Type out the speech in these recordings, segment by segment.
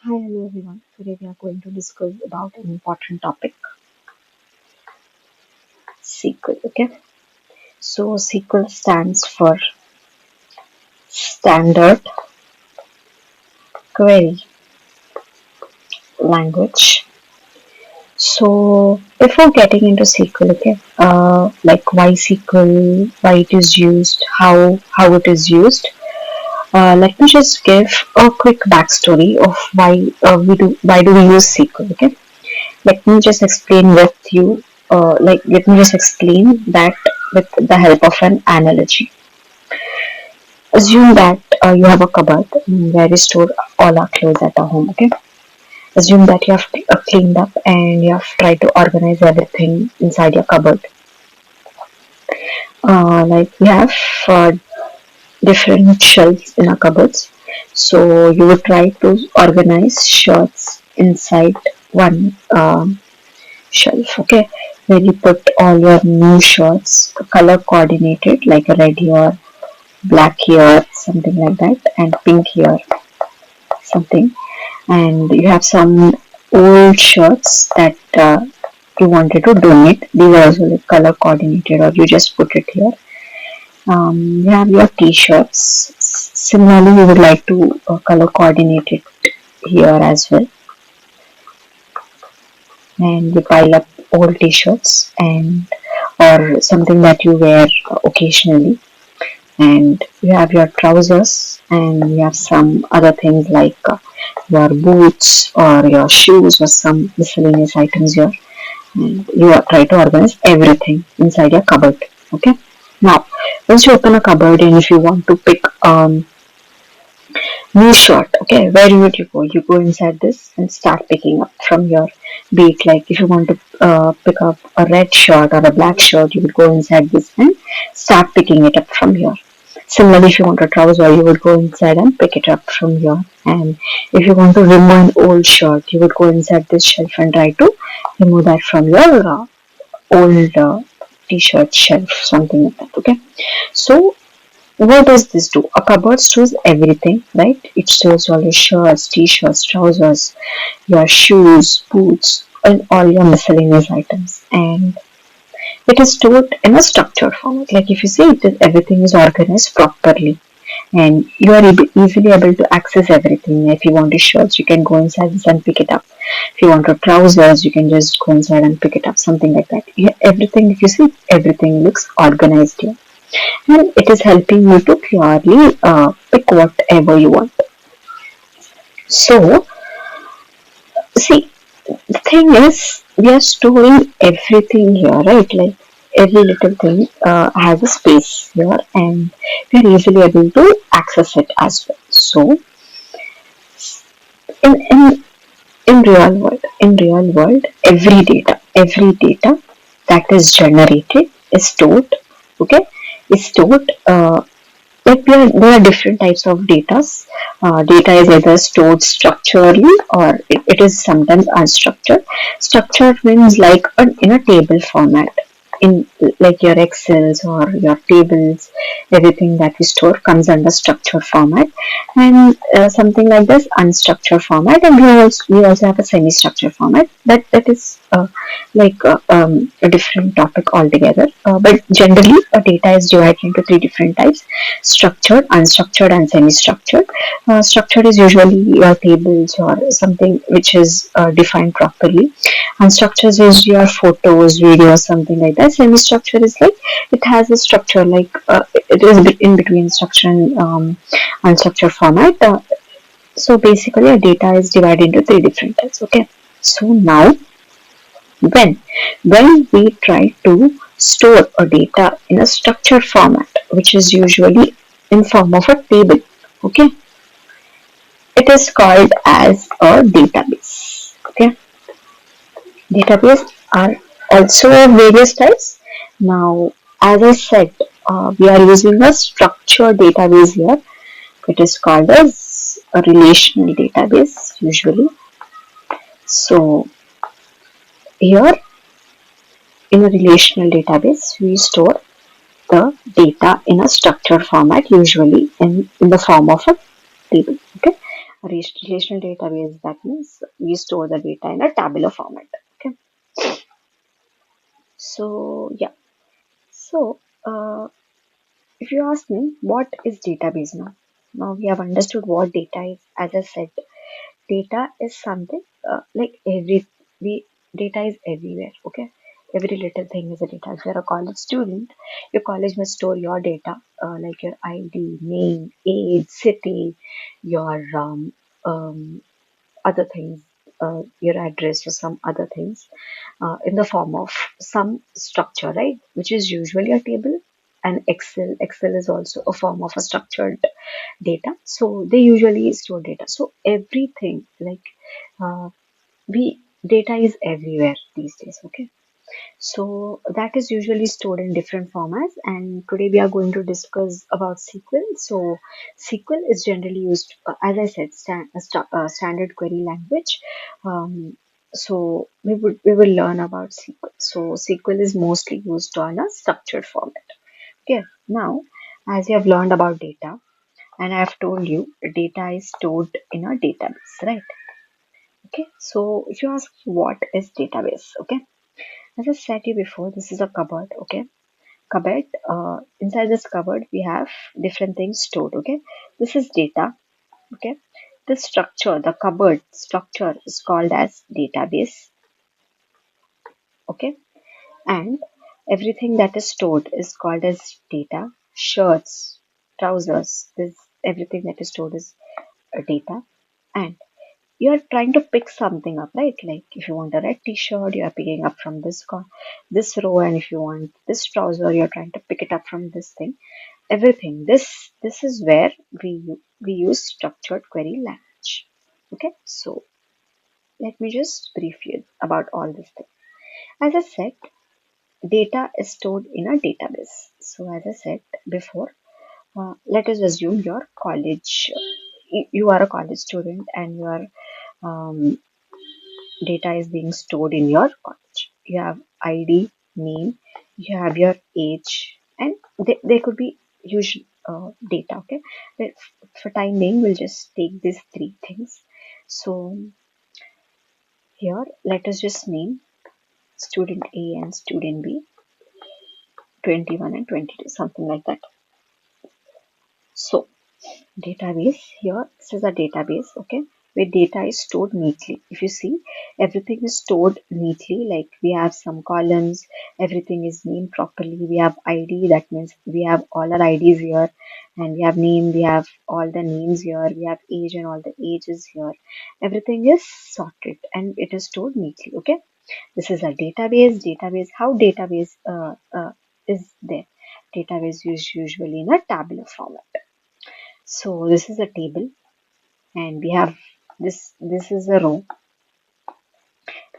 Hi, hello everyone. Today we are going to discuss about an important topic, SQL. Okay, so SQL stands for Standard Query Language. So before getting into SQL, okay, like why SQL, why it is used, how it is used. Let me just give a quick backstory of why do we use SQL. Okay, let me just explain with you. Let me just explain that with the help of an analogy. Assume that you have a cupboard where you store all our clothes at our home. Okay. Assume that you have cleaned up and you have tried to organize everything inside your cupboard. Like we have uh, different shelves in our cupboards. So you would try to organize shirts inside one shelf. Okay, where you put all your new shirts, color coordinated, like a red here, black here, something like that, and pink here, something. And you have some old shirts that you wanted to donate. These are also like color coordinated, or you just put it here. You have your t-shirts. Similarly, you would like to color coordinate it here as well, and you pile up old t-shirts and or something that you wear occasionally, and you have your trousers and you have some other things like your boots or your shoes or some miscellaneous items here, and you are try to organize everything inside your cupboard. Okay, now once you open a cupboard and if you want to pick new shirt, okay, where would you go? You go inside this and start picking up from your beat. Like if you want to pick up a red shirt or a black shirt, you would go inside this and start picking it up from here. Similarly, if you want a trouser, you would go inside and pick it up from here. And if you want to remove an old shirt, you would go inside this shelf and try to remove that from your old t-shirt shelf, something like that. Okay, so what does this do? A cupboard stores everything, right? It stores all your shirts, t-shirts, trousers, your shoes, boots, and all your miscellaneous items. And it is stored in a structured format. Like if you see it, everything is organized properly. And you are easily able to access everything. If you want a shirt, you can go inside this and pick it up. If you want a trousers, you can just go inside and pick it up, something like that. Yeah, everything, if you see, everything looks organized here, and it is helping you to clearly pick whatever you want. So, see, the thing is, we are storing everything here, right? Like every little thing has a space here, and we are easily able to access it as well. So, in in in real world, every data that is generated is stored. Okay, is stored. Like there are different types of data. Data is either stored structurally or it is sometimes unstructured. Structured means like in a table format. In like your Excels or your tables, everything that we store comes under structured format, and something like this unstructured format, and we also have a semi-structured format. That is a different topic altogether. But generally, data is divided into three different types: structured, unstructured, and semi-structured. Structured is usually your tables or something which is defined properly. Unstructured is your photos, videos, something like that. Semi-structured is like it has a structure, like it is in between structure and unstructured format. So basically, our data is divided into three different types. Okay. So now, when when we try to store a data in a structured format, which is usually in form of a table, okay, it is called as a database. Okay, database are also various types. Now, as I said, we are using a structured database here. It is called as a relational database usually. So here in a relational database, we store the data in a structured format, usually in the form of a table. Okay. A relational database, that means we store the data in a tabular format. Okay. So yeah. So if you ask me, what is database now? Now we have understood what data is. As I said, data is something like data is everywhere. Okay, every little thing is a data. If you're a college student, your college must store your data, like your ID, name, age, city, your other things, your address or some other things, in the form of some structure, right? Which is usually a table. And Excel is also a form of a structured data. So they usually store data. So everything, like uh, we data is everywhere these days. Okay, so that is usually stored in different formats, and today we are going to discuss about SQL. So SQL is generally used, as I said, standard query language. So we will learn about SQL. So SQL is mostly used on a structured format. Okay, now as you have learned about data, and I have told you data is stored in a database, right? Okay, so if you ask what is database, okay, as I said to you before, this is a cupboard, okay? Cupboard, inside this cupboard, we have different things stored, okay? This is data, okay? The structure, the cupboard structure is called as database, okay? And everything that is stored is called as data. Shirts, trousers, this everything that is stored is data. And you're trying to pick something up, right? Like if you want a red t-shirt, you're picking up from this row, and if you want this trouser, you're trying to pick it up from this thing. Everything. This is where we use structured query language. Okay, so let me just brief you about all this thing. As I said, data is stored in a database. So as I said before, let us assume your college. You are a college student, and your um, data is being stored in your college. You have ID, name, you have your age, and they could be huge data. Okay, but for time being, we'll just take these three things. So here, let us just name student A and student B, 21 and 22, something like that. So database, here this is a database, okay, where data is stored neatly. If you see, everything is stored neatly, like we have some columns, everything is named properly. We have ID, that means we have all our IDs here, and we have name, we have all the names here, we have age and all the ages here. Everything is sorted and it is stored neatly. Okay, this is a database. How database is there? Database is usually in a tabular format. So this is a table, and we have this is a row,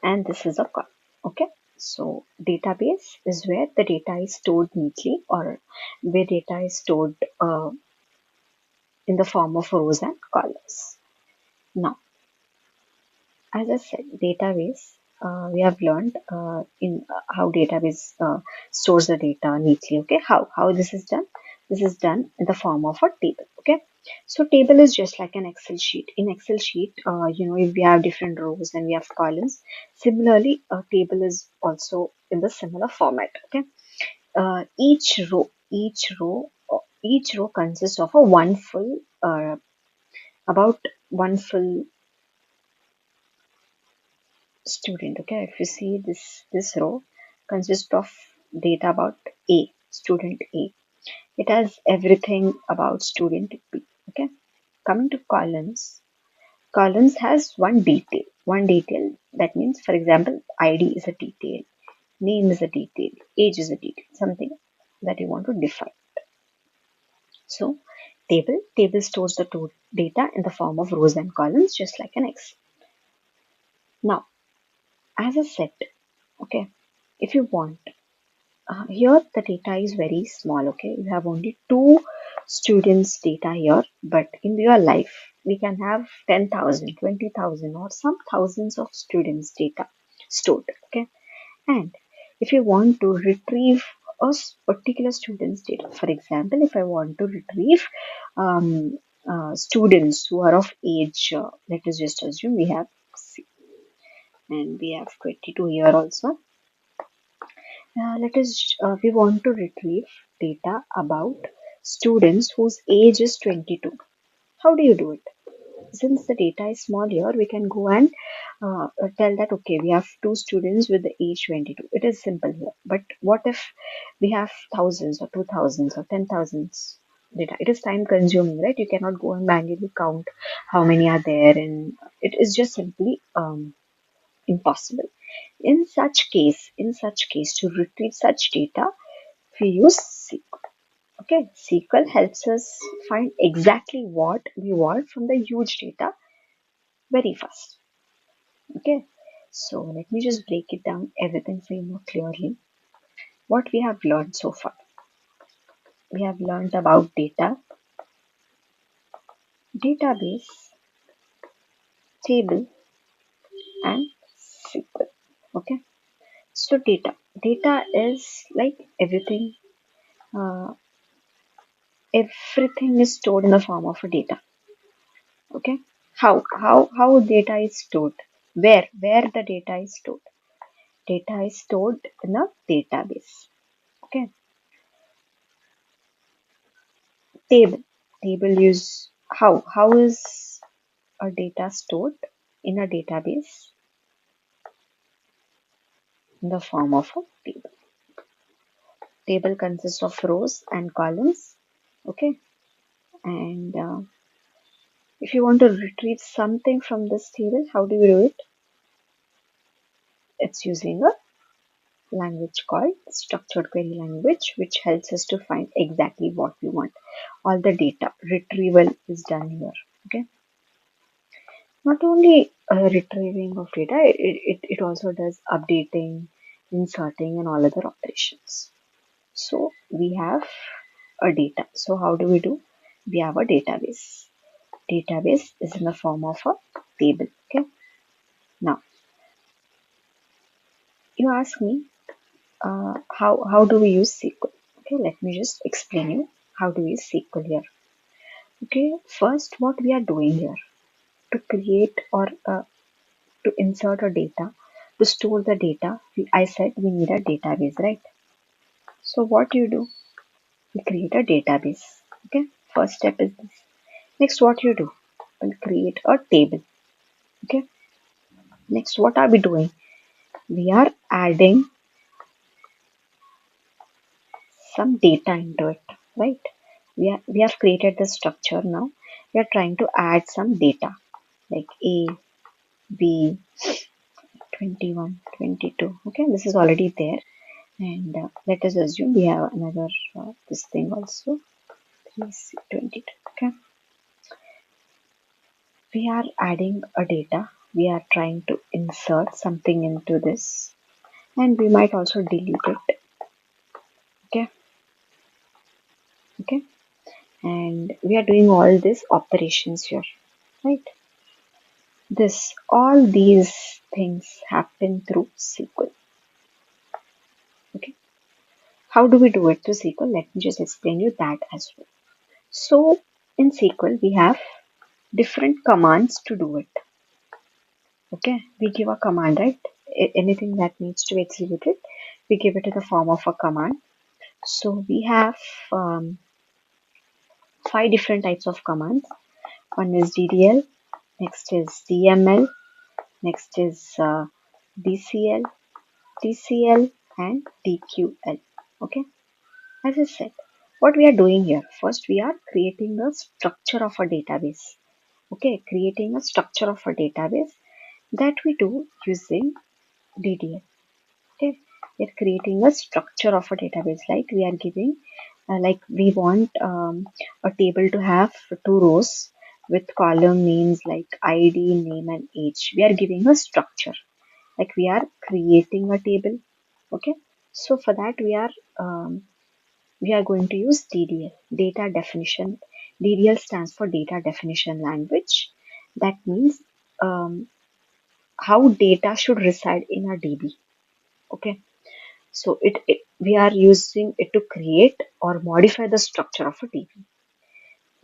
and this is a column. Okay, so database is where the data is stored neatly, or where data is stored in the form of rows and columns. Now, as I said, database, we have learned in how database stores the data neatly. Okay, how this is done? This is done in the form of a table. Okay, so table is just like an Excel sheet. In Excel sheet, if we have different rows and we have columns, similarly, a table is also in the similar format. Okay, each row consists of a one full, about one full student. Okay, if you see this row consists of data about A, student A. It has everything about student B. Okay, coming to columns, columns has one detail. That means, for example, ID is a detail, name is a detail, age is a detail, something that you want to define. So table stores the data in the form of rows and columns, just like an Excel. Now, as I said, okay, if you want, here the data is very small. Okay, you have only two students data here, but in real life we can have 10,000, 20,000, or some thousands of students data stored. Okay, and if you want to retrieve a particular student's data, for example, if I want to retrieve um, students who are of age, let us just assume we have and we have 22 here also. We want to retrieve data about students whose age is 22. How do you do it? Since the data is small here, we can go and tell that, okay, we have two students with the age 22. It is simple here. But what if we have thousands or 2000s or 10,000s data? It is time consuming, right? You cannot go and manually count how many are there, and it is just simply impossible. In such case, to retrieve such data, we use SQL. Okay, SQL helps us find exactly what we want from the huge data very fast. Okay, so let me just break it down everything for you more clearly. What we have learned so far, we have learned about data, database, table, and SQL. Okay, so data is like everything. Uh, Everything is stored in the form of a data. Okay, how data is stored? Where the data is stored? Data is stored in a database. Okay, table. Table is how is a data stored in a database in the form of a table. Table consists of rows and columns. Okay, and if you want to retrieve something from this table, how do you do it? It's using a language called structured query language, which helps us to find exactly what we want. All the data retrieval is done here. Okay, not only retrieving of data, it also does updating, inserting, and all other operations. So we have a data. So how do we do? We have a database. Database is in the form of a table. Okay. Now you ask me, how do we use SQL? Okay, let me just explain you how do we use SQL here. Okay, first what we are doing here to create or to insert a data, to store the data, I said we need a database, right? So what you do? You create a database. Okay, first step is this. Next, what you do? We'll create a table. Okay, next, what are we doing? We are adding some data into it, right? We have created the structure now. We are trying to add some data like A, B, 21, 22. Okay, this is already there. And let us assume we have another this thing also 22. Okay, we are adding a data. We are trying to insert something into this, and we might also delete it. Okay, okay, and we are doing all these operations here, right? All these things happen through SQL. Okay, how do we do it through SQL? Let me just explain you that as well. So in SQL we have different commands to do it. Okay, we give a command, right? Anything that needs to be executed, we give it in the form of a command. So we have five different types of commands. One is DDL, next is DML, next is DCL, TCL, and DQL. Okay, as I said, what we are doing here, first we are creating a structure of a database. Okay, creating a structure of a database that we do using DDL. Okay, we're creating a structure of a database, like we are giving like we want a table to have two rows with column names like ID, name, and age. We are giving a structure, like we are creating a table. Okay, so for that we are going to use DDL, data definition. DDL stands for data definition language. That means how data should reside in a DB. Okay, so we are using it to create or modify the structure of a table.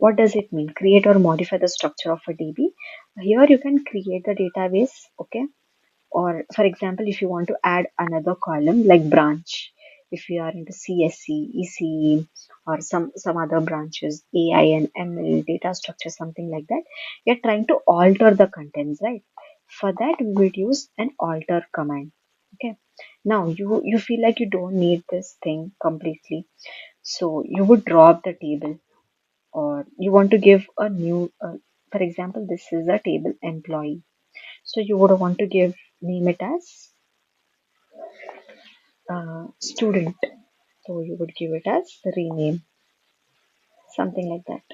What does it mean? Create or modify the structure of a DB. Here you can create the database, okay? Or for example, if you want to add another column like branch, if you are into CSC, ECE, or some other branches, AI and ML, data structure, something like that, you're trying to alter the contents, right? For that, we would use an alter command. Okay. Now you feel like you don't need this thing completely, so you would drop the table, or you want to give a new. For example, this is a table employee, so you would want to give name it as student. So you would give it as rename, something like that.